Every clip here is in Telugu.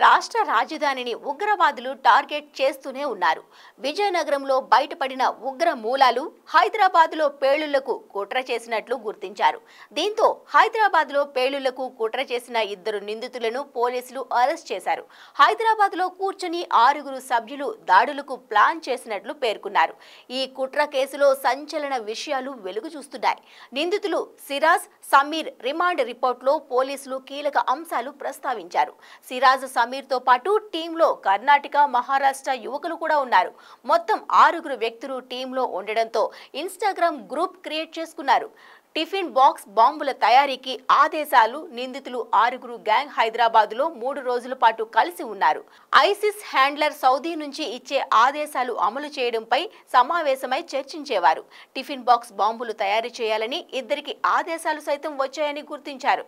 రాష్ట్ర రాజధానిని ఉగ్రవాదులు టార్గెట్ చేస్తూనే ఉన్నారు. విజయనగరంలో బయటపడిన ఉగ్ర మూలాలు హైదరాబాద్లో పేలుళ్లకు కుట్ర చేసినట్లు గుర్తించారు. దీంతో హైదరాబాద్లో పేలుళ్లకు కుట్ర చేసిన 2 నిందితులను పోలీసులు అరెస్ట్ చేశారు. హైదరాబాద్లో కూర్చుని 6 సభ్యులు దాడులకు ప్లాన్ చేసినట్లు పేర్కొన్నారు. ఈ కుట్ర కేసులో సంచలన విషయాలు వెలుగు చూస్తున్నాయి. నిందితులు సిరాజ్, సమీర్ రిమాండ్ రిపోర్ట్లో పోలీసులు కీలక అంశాలు ప్రస్తావించారు. సిరాజ్, సమీర్తో పాటు టీంలో కర్ణాటక, మహారాష్ట్ర యువకులు కూడా ఉన్నారు. మొత్తం 6 వ్యక్తులు టీంలో ఉండడంతో ఇన్స్టాగ్రామ్ గ్రూప్ క్రియేట్ చేసుకున్నారు. టిఫిన్ బాక్స్ బాంబుల తయారీకి ఆదేశాలు నిందితులు 6 గ్యాంగ్ హైదరాబాద్లో 3 రోజుల పాటు కలిసి ఉన్నారు. ఐసిస్ హ్యాండ్లర్ సౌదీ నుంచి ఇచ్చే ఆదేశాలు అమలు చేయడంపై సమావేశమై చర్చించేవారు. టిఫిన్ బాక్స్ బాంబులు తయారు చేయాలని 2కి ఆదేశాలు సైతం వచ్చాయని గుర్తించారు.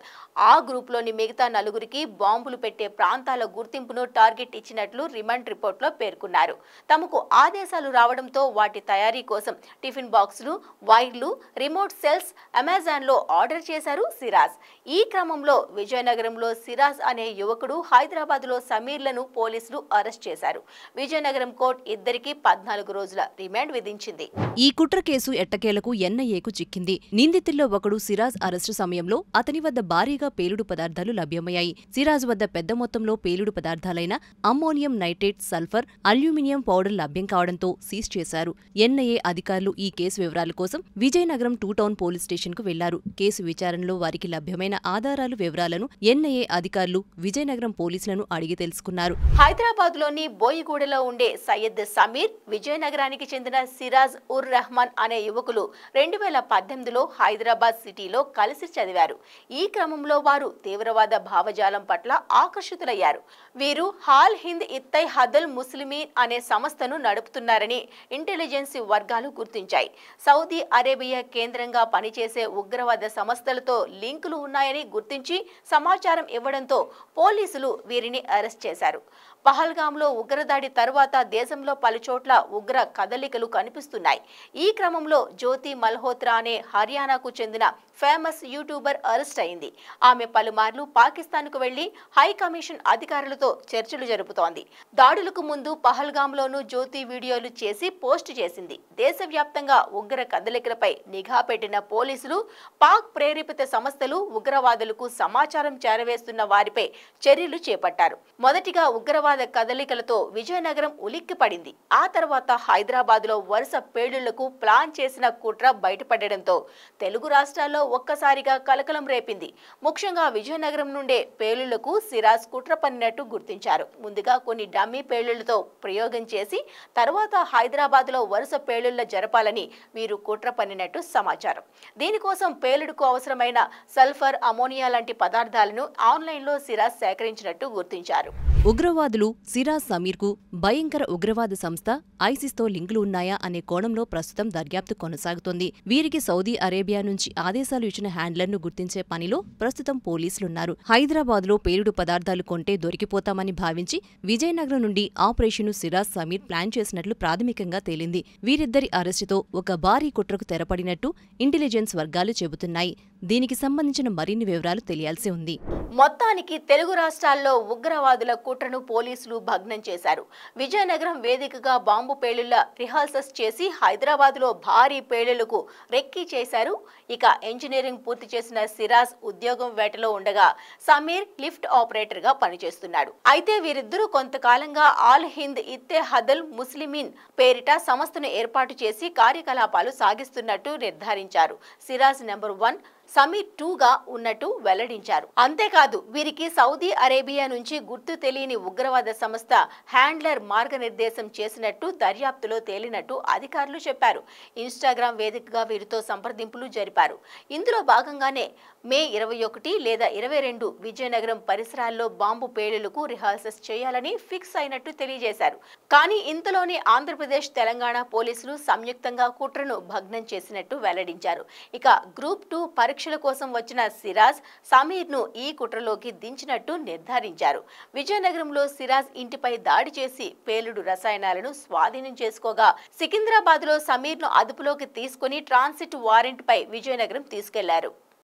ఆ గ్రూప్లోని మిగతా 4కి బాంబులు పెట్టే ప్రాంతాల గుర్తింపును టార్గెట్ ఇచ్చినట్లు రిమాండ్ రిపోర్ట్లో పేర్కొన్నారు. తమకు ఆదేశాలు రావడంతో వాటి తయారీ కోసం టిఫిన్ బాక్సులు, వైర్లు, రిమోట్ సెల్స్ అమెజాన్లో ఆర్డర్ చేశారు సిరాజ్. ఈ క్రమంలో విజయనగరంలో సిరాజ్ అనే యువకుడు, హైదరాబాద్లో సమీర్లను పోలీసులు అరెస్ట్ చేశారు. విజయనగరం కోర్టు 2కి 14 రోజుల రిమాండ్ విధించింది. ఈ కుట్ర కేసు ఎట్టకేలకు ఎన్ఐఏకు చిక్కింది. నిందితుల్లో ఒకడు సిరాజ్ అరెస్టు సమయంలో అతని వద్ద భారీగా పేలుడు పదార్థాలు లభ్యమయ్యాయి. సిరాజ్ వద్ద పెద్ద మొత్తంలో పేలుడు పదార్థాలైన ammonium nitrate, sulphur, aluminium powder లభ్యం కావడంతో సీజ్ చేశారు. ఎన్ఐఏ అధికారులు ఈ కేసు వివరాల కోసం విజయనగరం 2 టౌన్ పోలీస్ స్టేషన్కు వెళ్లారు. కేసు విచారణలో వారికి లభ్యమైన ఆధారాలు, వివరాలను ఎన్ఐఏ అధికారులు విజయనగరం పోలీసులను అడిగి తెలుసుకున్నారు. హైదరాబాద్లోని బోయిగూడలో ఉండే సయ్యద్ సమీర్, విజయనగరానికి చెందిన సిరాజ్ ఉర్ రెహమాన్ అనే యువకులు 2018లో హైదరాబాద్ సిటీలో కలిసి చదివారు. ఈ క్రమంలో వారు తీవ్రవాద భావజాలం పట్ల ఆకర్షితులయ్యారు. వీరు హాల్ హింద్ ఇత్తైహాదుల్ ముస్లిమీన్ అనే సంస్థను నడుపుతున్నారని ఇంటెలిజెన్స్ వర్గాలు గుర్తించాయి. సౌదీ అరేబియా కేంద్రంగా పనిచేసే ఉగ్రవాద సంస్థలతో లింకులు ఉన్నాయని గుర్తించి సమాచారం ఇవ్వడంతో పోలీసులు వీరిని అరెస్ట్ చేశారు. పహల్గాంలో ఉగ్రదాడి తరువాత దేశంలో పలుచోట్ల ఉగ్ర కదలికలు కనిపిస్తున్నాయి. ఈ క్రమంలో జ్యోతి మల్హోత్రా అనే హర్యానాకు చెందిన ఫేమస్ యూట్యూబర్ అరెస్ట్ అయింది. ఆమె పలుమార్లు పాకిస్తాన్కు వెళ్లి హై కమిషన్ అధికారులతో చర్చలు జరుపుతోంది. దాడులకు ముందు పహల్గాంలోనూ జ్యోతి వీడియోలు చేసి పోస్ట్ చేసింది. దేశవ్యాప్తంగా ఉగ్ర కదలికలపై నిఘా పెట్టిన పోలీసులు పాక్ ప్రేరేపిత సంస్థలు, ఉగ్రవాదులకు సమాచారం చేరవేస్తున్న వారిపై చర్యలు చేపట్టారు. మొదటిగా ఉగ్రవాద కదలికలతో విజయనగరం ఉలిక్కిపడింది. ఆ తర్వాత హైదరాబాద్లో వరుస పేలుళ్లకు ప్లాన్ చేసిన కుట్ర బయటపడడంతో తెలుగు రాష్ట్రాల్లో ఒక్కసారిగా కలకలం రేపింది. ముఖ్యంగా విజయనగరం నుండే పేలుళ్లకు సిరాజ్ కుట్ర పన్నినట్టు గుర్తించారు. ముందుగా కొన్ని డమ్మీ పేలుళ్లతో ప్రయోగం చేసి తర్వాత హైదరాబాద్లో వరుస పేలుళ్ల జరపాలని వీరు కుట్ర పన్నినట్టు సమాచారం. దీనికోసం పేలుడుకు అవసరమైన సల్ఫర్, అమోనియా లాంటి పదార్థాలను ఆన్లైన్లో సిరాజ్ సేకరించినట్టు గుర్తించారు. ఉగ్రవాదులు సిరాజ్, సమీర్కు భయంకర ఉగ్రవాద సంస్థ ఐసిస్తో లింకులు ఉన్నాయా అనే కోణంలో ప్రస్తుతం దర్యాప్తు కొనసాగుతోంది. వీరికి సౌదీ అరేబియా నుంచి ఆదేశాలు ఇచ్చిన హ్యాండ్లర్ను గుర్తించే పనిలో ప్రస్తుతం పోలీసులున్నారు. హైదరాబాద్లో పేలుడు పదార్థాలు కొంటే దొరికిపోతామని భావించి విజయనగరం నుండి ఆపరేషన్ను సిరాజ్, సమీర్ ప్లాన్ చేసినట్లు ప్రాథమికంగా తేలింది. వీరిద్దరి అరెస్టుతో ఒక భారీ కుట్రకు తెరపడినట్టు ఇంటెలిజెన్స్ వర్గాలు చెబుతున్నాయి. దీనికి సంబంధించిన మరిన్ని వివరాలు తెలియాల్సి ఉంది. మొత్తానికి తెలుగు రాష్ట్రాల్లో ఉగ్రవాదుల కుట్రను పోలీసులు భగ్నం చేశారు. విజయనగరం వేదికగా బాంబు పేలుళ్ల రిహార్సల్స్ చేసి హైదరాబాద్లో భారీ పేలుళ్లకు రెక్కీ చేశారు. ఇక ఇంజనీరింగ్ పూర్తి చేసిన సిరాజ్ ఉద్యోగం వేటలో ఉండగా సమీర్ లిఫ్ట్ ఆపరేటర్ గా పనిచేస్తున్నాడు. అయితే వీరిద్దరూ కొంతకాలంగా ఆల్ హింద్ ఇత్తెహాదుల్ ముస్లిమీన్ పేరిట సంస్థను ఏర్పాటు చేసి కార్యకలాపాలు సాగిస్తున్నట్టు నిర్ధారించారు. సిరాజ్ నెంబర్ 1, సమీర్ 2గా ఉన్నట్టు వెల్లడించారు. అంతేకాదు వీరికి సౌదీ అరేబియా నుంచి గుర్తు తెలియని ఉగ్రవాద సంస్థ హ్యాండ్లర్ మార్గనిర్దేశం చేసినట్టు దర్యాప్తులో తేలినట్టు అధికారులు చెప్పారు. ఇన్స్టాగ్రామ్ వేదికగా వీరితో సంప్రదింపులు జరిపారు. ఇందులో భాగంగానే మే 21 లేదా 22 విజయనగరం పరిసరాల్లో బాంబు పేలుళ్లకు రిహార్సల్స్ చేయాలని ఫిక్స్ అయినట్టు తెలియజేశారు. కానీ ఇంతలోనే ఆంధ్రప్రదేశ్, తెలంగాణ పోలీసులు సంయుక్తంగా కుట్రను భగ్నం చేసినట్టు వెల్లడించారు. ఇక గ్రూప్ 2 పరీక్షల కోసం వచ్చిన సిరాజ్, సమీర్ను ఈ కుట్రలోకి దించినట్టు నిర్ధారించారు. విజయనగరంలో సిరాజ్ ఇంటిపై దాడి చేసి పేలుడు రసాయనాలను స్వాధీనం చేసుకోగా సికింద్రాబాద్లో సమీర్ను అదుపులోకి తీసుకుని ట్రాన్సిట్ వారెంట్పై విజయనగరం తీసుకెళ్లారు.